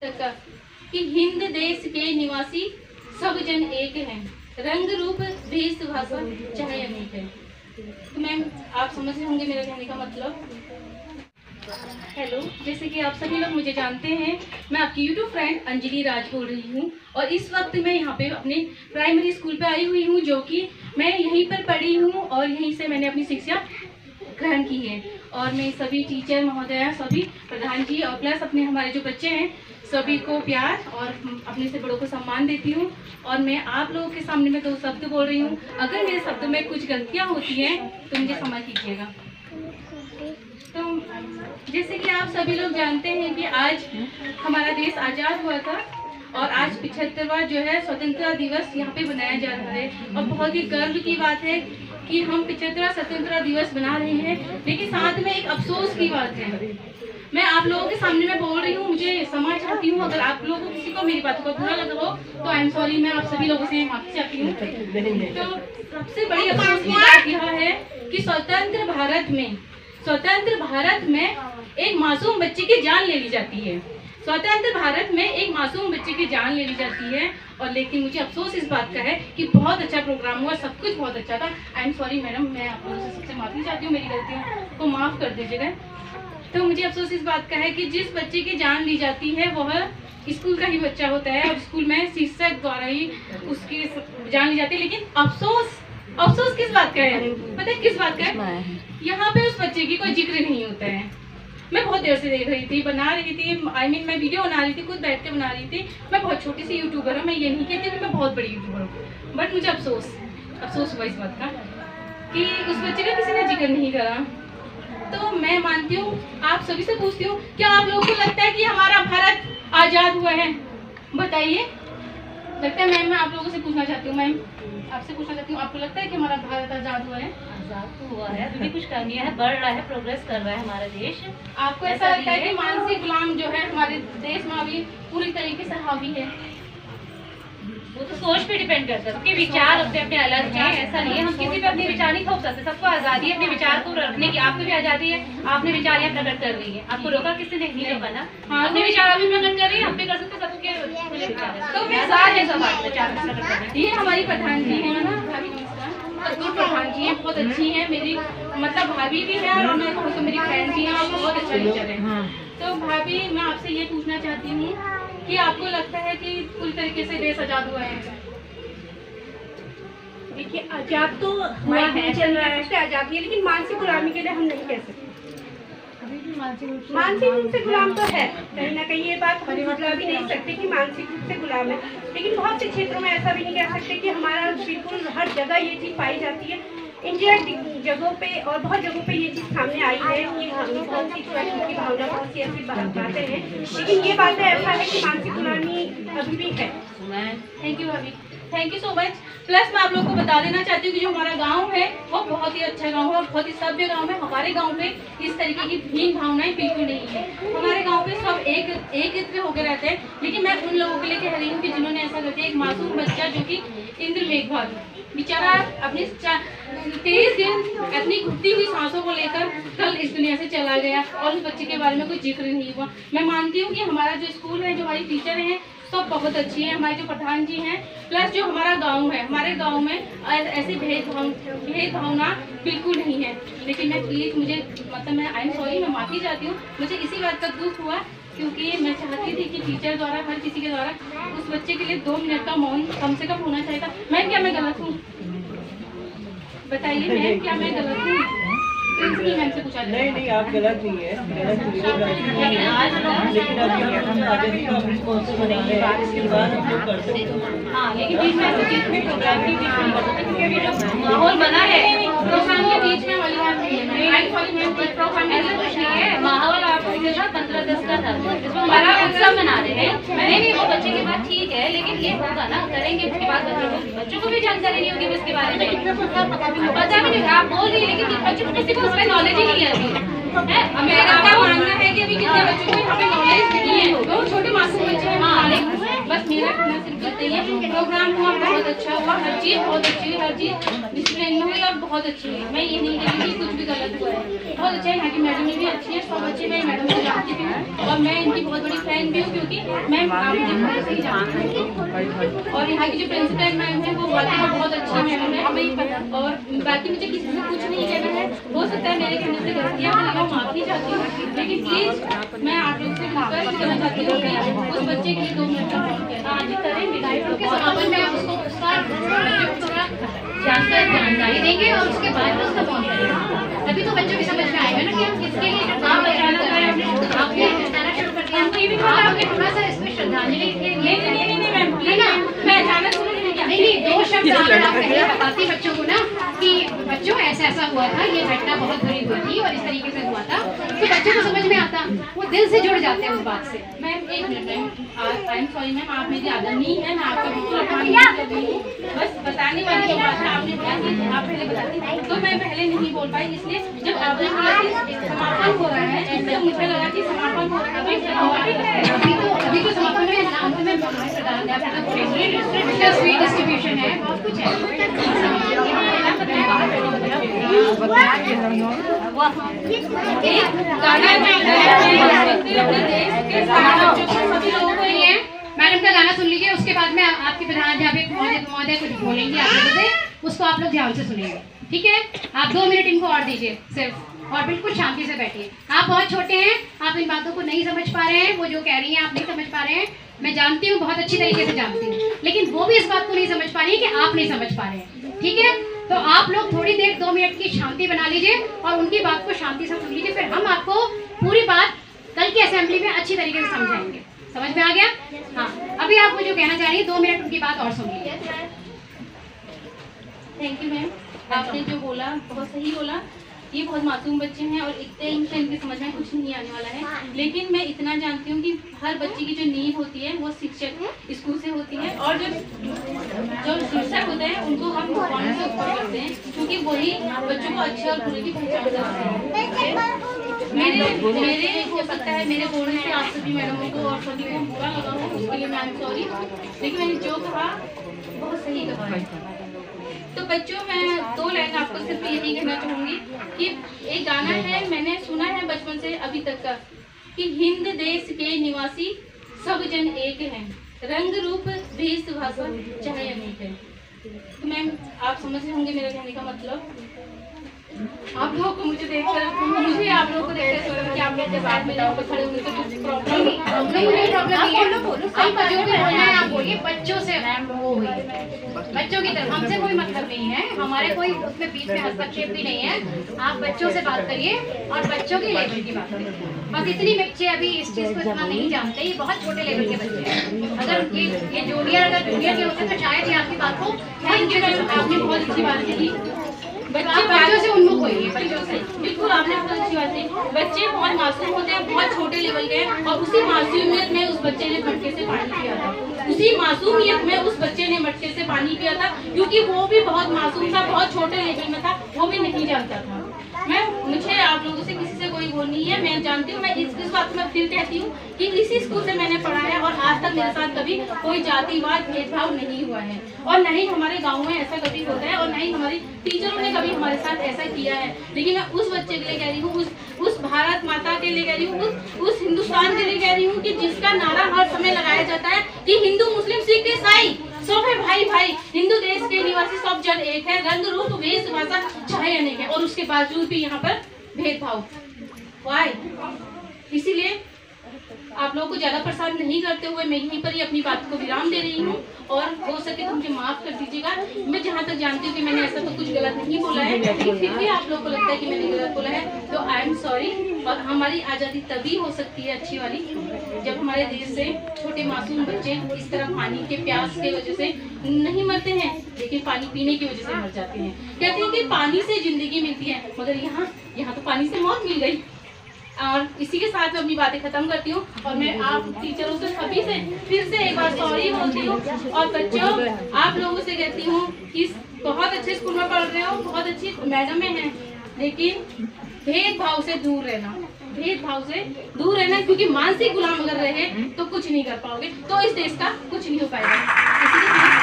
का कि हिंद देश के निवासी सब जन एक हैं, रंग रूप भेष भाषा चाहे अनेक है। तो मैम आप समझ रहे होंगे मेरा कहने का मतलब। हेलो, जैसे कि आप सभी लोग मुझे जानते हैं, मैं आपकी यूट्यूब फ्रेंड अंजलि राज बोल रही हूँ और इस वक्त मैं यहाँ पे अपने प्राइमरी स्कूल पे आई हुई हूँ, जो कि मैं यहीं पर पढ़ी हूँ और यहीं से मैंने अपनी शिक्षा ग्रहण की है। और मैं सभी टीचर महोदया, सभी प्रधान जी और प्लस अपने हमारे जो बच्चे हैं सभी को प्यार और अपने से बड़ों को सम्मान देती हूँ। और मैं आप लोगों के सामने में 2 शब्द बोल रही हूँ, अगर मेरे शब्द में कुछ गलतियाँ होती हैं तो मुझे क्षमा कीजिएगा। तो जैसे कि आप सभी लोग जानते हैं कि आज हमारा देश आज़ाद हुआ था और आज 75वां जो है स्वतंत्रता दिवस यहाँ पे बनाया जा रहा है। और बहुत ही गर्व की बात है कि हम 75वां स्वतंत्रता दिवस बना रहे हैं, लेकिन साथ में एक अफसोस की बात है। मैं आप लोगों के सामने में बोल रही हूँ, मुझे क्षमा चाहती हूँ अगर आप लोगों को किसी को मेरी बात को बुरा लगा हो तो आई एम सॉरी। मैं आप सभी लोगों से माफी चाहती हूँ। तो सबसे बड़ी अफसोस की बात यह है कि स्वतंत्र भारत में एक मासूम बच्चे की जान ले ली जाती है। स्वतंत्र भारत में एक मासूम बच्चे की जान ले ली जाती है। और लेकिन मुझे अफसोस इस बात का है कि बहुत अच्छा प्रोग्राम हुआ, सब कुछ बहुत अच्छा था। आई एम सॉरी मैडम, मैं आप लोगों से सबसे माफी चाहती हूँ, मेरी गलतियों को माफ़ कर दीजिएगा। तो मुझे अफसोस इस बात का है कि जिस बच्चे की जान ली जाती है वह स्कूल का ही बच्चा होता है और स्कूल में शिक्षक द्वारा ही उसकी जान ली जाती है। लेकिन अफसोस किस बात का है, पता है किस बात का है? यहाँ पे उस बच्चे की कोई जिक्र नहीं होता है। मैं बहुत देर से देख रही थी, बना रही थी, मैं वीडियो बना रही थी, खुद बैठ के बना रही थी। मैं बहुत छोटी सी यूट्यूबर हूँ, मैं ये नहीं कहती कि मैं बहुत बड़ी यूट्यूबर हूँ, बट मुझे अफसोस हुआ इस बात का कि उस बच्चे का किसी ने जिक्र नहीं करा। तो मैं मानती हूँ, आप सभी से पूछती हूँ, क्या आप लोगों को लगता है कि हमारा भारत आज़ाद हुआ है? बताइए, लगता है? मैम मैं आप लोगों से पूछना चाहती हूँ, मैम आपसे पूछना चाहती हूँ, आपको लगता है कि हमारा भारत आज़ाद हुआ है? आज़ाद तो हुआ है, अभी भी कुछ करनी है, बढ़ रहा है, प्रोग्रेस कर रहा है हमारा देश। आपको ऐसा लगता है कि मानसिक गुलाम जो है हमारे देश में अभी पूरी तरीके से हावी है? वो तो सोच पे डिपेंड करता है, सबके विचार अपने अपने अलग हैं। ऐसा नहीं है, हम किसी पे अपने विचार नहीं थोप सकते। सबको आज़ादी है अपने विचार को रखने की, आपको भी आज़ादी है, आपने विचार यहाँ प्रकट कर दी है, आपको रोका किसी ने नहीं रोका ना। हाँ, अपने विचार अभी प्रकट कर रही है, हम भी कर सकते, सबके तो आज़ाद है सब विचार प्रकट करना। ये हमारी प्रधान जी है ना, प्रधान जी हैं, बहुत अच्छी हैं, मेरी मतलब भाभी भी है और मैं तो मेरी फ्रेंड भी है, बहुत अच्छा टीचर है। तो भाभी मैं आपसे ये पूछना चाहती हूँ कि आपको लगता है कि पूरी तरीके से देश आज़ाद हुआ है? देखिए, आज़ाद तो हुआ है, चल रहा है, आज़ादी है, लेकिन मानसिक गुलामी के लिए हम नहीं कह सकते। मानसिक रूप से गुलाम तो है, कहीं ना कहीं ये बात हम मतलब भी नहीं सकते कि मानसिक रूप से गुलाम है। लेकिन बहुत से क्षेत्रों में ऐसा भी नहीं कह सकते कि हमारा बिल्कुल हर जगह ये चीज़ पाई जाती है। इंडिया जगहों पे और बहुत जगहों पे ये चीज़ सामने आई है कि बहुत सी की भावना, बहुत सी ऐसी बातें हैं, लेकिन ये बातें ऐसा है कि मानसिक गुलामी अभी भी है। थैंक यू भाभी, thank you so much. Plus मैं आप लोगों को बता देना चाहती हूँ कि जो हमारा गांव है वो बहुत ही अच्छा गांव है और बहुत ही सभ्य गांव है। हमारे गांव पे इस तरीके की भीन भावनाएं बिल्कुल नहीं है। हमारे गांव पे सब एक होकर रहते हैं। लेकिन मैं उन लोगों के लिए कह रही हूँ कि जिन्होंने ऐसा कर दिया, एक मासूम बच्चा जो कि इंद्र मेघवाल बेचारा अपनी 23 दिन अपनी घुटती हुई सांसों को लेकर कल इस दुनिया से चला गया और उस बच्चे के बारे में कोई जिक्र नहीं हुआ। मैं मानती हूँ कि हमारा जो स्कूल है, जो हमारी टीचर हैं, सब बहुत अच्छी हैं, हमारे जो प्रधान जी हैं, प्लस जो हमारा गांव है, हमारे गांव में ऐसी भेदभावना बिल्कुल नहीं है। लेकिन मैं प्लीज़ मैं आई एम सॉरी, मैं माफ़ी चाहती हूँ। मुझे इसी बात का दुख हुआ क्योंकि मैं चाहती थी कि टीचर द्वारा, हर किसी के द्वारा उस बच्चे के लिए 2 मिनट का मौन कम से कम होना चाहिए था। क्या मैं गलत हूँ? बताइए मैम, क्या मैं गलत हूँ? प्रिंसिपल मैम से पूछा। नहीं, आप गलत नहीं है, लेकिन अभी हम आज़ादी का रिस्पॉन्सिबल बनेंगे, इसके बाद हम लोग कर सकते हैं। हाँ, लेकिन बीच में ऐसे चीज़ में प्रोग्राम की बीच में कर सकते हैं, क्योंकि जो माहौल बना है प्रोग्राम के बीच में वाली बात नहीं है। प्रोग्राम ऐसा कुछ नहीं है, माहौल आपको 15-10 का था, इसमें हमारा उत्सव मना रहे हैं। नहीं, वो बच्चे की बात ठीक है, लेकिन ये होगा ना, करेंगे उसके बाद बच्चों को भी जानकारी नहीं होगी इसके बारे में, पता भी नहीं। आप बोल रही, लेकिन बच्चों को किसी को उसमें नॉलेज ही नहीं है अभी। मेरा क्या मानना है कि अभी कितने बच्चों को यहाँ पे नॉलेज नहीं है, वो छोटे मासूम बच्चे हैं। हाँ, बस मेरा कहना सिर्फ इतना ही है। प्रोग्राम हुआ बहुत अच्छा हुआ, हर चीज़ बहुत अच्छी है, हर चीज़ डिसिप्लिन में हुई और बहुत अच्छी है। मैं ये नहीं कह रही कि कुछ भी गलत हुआ है, बहुत अच्छा है। यहाँ की मैडम भी अच्छी है, सब अच्छे। मैं मैडम को जानती भी हूँ और मैं इनकी बहुत बड़ी फैन भी हूँ, क्योंकि मैं मुझे पहले से ही जानती हूँ। और यहाँ की जो प्रिंसिपल मैम है वो वाकई में बहुत अच्छी मैम है, हमें ही पता। और बाकी मुझे किसी से कुछ नहीं कहना है, हो सकता है मेरे कहने से गलतियाँ हुई हो, माफ़ी चाहती हूँ, लेकिन प्लीज़ मैं आप लोग से रिक्वेस्ट करना चाहती हूँ कि उस बच्चे के लिए 2 मिनट का आज करेंगे समापन में उसको उसका जानकारी देंगे और उसके बाद उसका फोन करेंगे, तभी तो बच्चों की समझ में आएगा ना कि हम किसके लिए काम आपने बताना शुरू कर दिया। आपने थोड़ा सा इसमें श्रद्धांजलि के लिए है ना, मैं अचानक सुन नहीं 2 शब्द आपने बताती बच्चों को ना कि बच्चों ऐसा हुआ था, ये घटना बहुत बुरी हुई थी और इस तरीके से हुआ था, तो बच्चों को समझ में आता, वो दिल से जुड़ जाते हैं उस बात से। मैम एक minute ma'am, I am sorry ma'am, आप मेरी आदत नहीं है, मैं आपका बिल्कुल अपमान नहीं कर रही हूँ, बस बताने वाली बात है। आपने बोला कि आप पहले बताती, तो मैं पहले नहीं बोल पाई, इसलिए जब आपने बोला कि समापन हो रहा है तो मुझे लगा कि समापन हो रहा है। अभी तो समापन में स्वीट डिस्ट्रीब्यूशन है, बहुत कुछ है। मैडम का गाना सुन लीजिए, उसके बाद में आपके प्रधानाध्यापक महोदय कुछ बोलेंगे आप लोगों से, उसको आप लोग ध्यान से सुनेंगे, ठीक है। आप 2 मिनट इनको और दीजिए सिर्फ, और बिल्कुल शांति से बैठिए। आप बहुत छोटे हैं, आप इन बातों को नहीं समझ पा रहे हैं, वो जो कह रही हैं आप नहीं समझ पा रहे हैं, मैं जानती हूँ, बहुत अच्छी तरीके से जानती हूँ, लेकिन वो भी इस बात को नहीं समझ पा रही है कि आप नहीं समझ पा रहे हैं, ठीक है। तो आप लोग थोड़ी देर 2 मिनट की शांति बना लीजिए और उनकी बात को शांति से सुन लीजिए, फिर हम आपको पूरी बात कल की असेंबली में अच्छी तरीके से समझाएंगे। समझ में आ गया? हाँ, अभी आप वो जो कहना चाह रही है 2 मिनट उनकी बात और सुन लीजिए। थैंक यू मैम, आपने जो बोला बहुत सही बोला। ये बहुत मासूम बच्चे हैं और इतने इनकी समझ में कुछ नहीं आने वाला है, लेकिन मैं इतना जानती हूँ कि हर बच्चे की जो नींव होती है वो शिक्षक स्कूल से होती है, और जो शिक्षक होते हैं उनको हम भगवान से ऊपर करते हैं, क्योंकि वही बच्चों को अच्छे और बुरे की पहचान करते हैं। मेरे हो सकता है मेरे बोलने से आप सभी मैडमों को और सभी को बुरा लगा हो, उसके लिए मैं सॉरी, लेकिन मैंने जो कहा बहुत सही कहा है। तो बच्चों मैं 2 लाइन आपको सिर्फ यही कहना चाहूँगी कि एक गाना है, मैंने सुना है बचपन से अभी तक का, कि हिंद देश के निवासी सब जन एक हैं, रंग रूप वेशभूषा चाहे अनेक है। तो मैम आप समझ रहे होंगे मेरा कहने का मतलब। आप लोगों को मुझे देखकर, मुझे आप लोगों को देखकर कि आप मेरे साथ में जाओगे खड़े होंगे तो कुछ प्रॉब्लम नहीं आपका जो भी बोलना है आप बोलिए। बच्चों से वो हुई बच्चों की तरफ, हमसे कोई मतलब नहीं है, हमारे कोई उसमें बीच में हस्तक्षेप भी नहीं है। आप बच्चों से बात करिए और बच्चों के लेवल की बात करिए। बस इतनी बच्चे अभी इस चीज़ को इतना नहीं जानते, ये बहुत छोटे लेवल के बच्चे हैं। अगर ये जूनियर अगर जूनियर के होते तो शायद ये आपकी बात को आपने बहुत अच्छी बात कही। बच्चों से उन्मुख होइए, बच्चों से बिल्कुल आपने बहुत अच्छी बात कही। बच्चे बहुत मासूम होते हैं, बहुत छोटे लेवल के हैं, और उसी मासूमियत में उस बच्चे ने मटके से पानी पिया था, उसी मासूमियत में उस बच्चे ने मटके से पानी पिया था, क्योंकि वो भी बहुत मासूम था, बहुत छोटे लेवल में था, वो भी नहीं जानता था। मुझे आप लोगों से किसी से कोई वो नहीं है, मैं जानती हूँ। मैं इस बात में फिर कहती हूँ कि इसी स्कूल से मैंने पढ़ा है और आज तक मेरे साथ कभी कोई जातिवाद भेदभाव नहीं हुआ है, और न ही हमारे गांव में ऐसा कभी होता है, और न ही हमारी टीचरों ने कभी हमारे साथ ऐसा किया है। लेकिन मैं उस बच्चे के लिए कह रही हूँ, उस भारत माता के लिए कह रही हूँ, उस हिंदुस्तान के लिए कह रही हूँ कि जिसका नारा हर समय लगाया जाता है कि हिंदू मुस्लिम सिख ईसाई सब है भाई भाई, हिंदू देश के निवासी सब जन एक है, रंग रूप वेशभूषा चाहे अनेक है, और उसके बावजूद भी यहाँ पर भेदभाव। वाई? इसीलिए आप लोगों को ज्यादा परेशान नहीं करते हुए मैं यहीं पर ही अपनी बात को विराम दे रही हूँ, और हो सके तो मुझे माफ कर दीजिएगा। मैं जहाँ तक जानती हूँ कि मैंने ऐसा तो कुछ गलत नहीं बोला है, लेकिन फिर भी आप लोगों को लगता है कि मैंने गलत बोला है, तो आई एम सॉरी। और हमारी आज़ादी तभी हो सकती है अच्छी वाली, जब हमारे देश से छोटे मासूम बच्चे इस तरह पानी के प्यास के वजह से नहीं मरते हैं, लेकिन पानी पीने की वजह से मर जाते हैं। कहते हैं कि पानी से जिंदगी मिलती है, मगर यहाँ तो पानी से मौत मिल गई। और इसी के साथ मैं अपनी बातें खत्म करती हूँ, और मैं आप टीचरों से सभी से फिर से एक बार सॉरी बोलती हूँ, और बच्चों आप लोगों से कहती हूँ कि बहुत अच्छे स्कूल में पढ़ रहे हो, बहुत अच्छी मैडमें हैं, लेकिन भेदभाव से दूर रहना, भेदभाव से दूर रहना, क्योंकि मानसिक गुलाम अगर रहे तो कुछ नहीं कर पाओगे, तो इस देश का कुछ नहीं हो पाएगा। इसलिए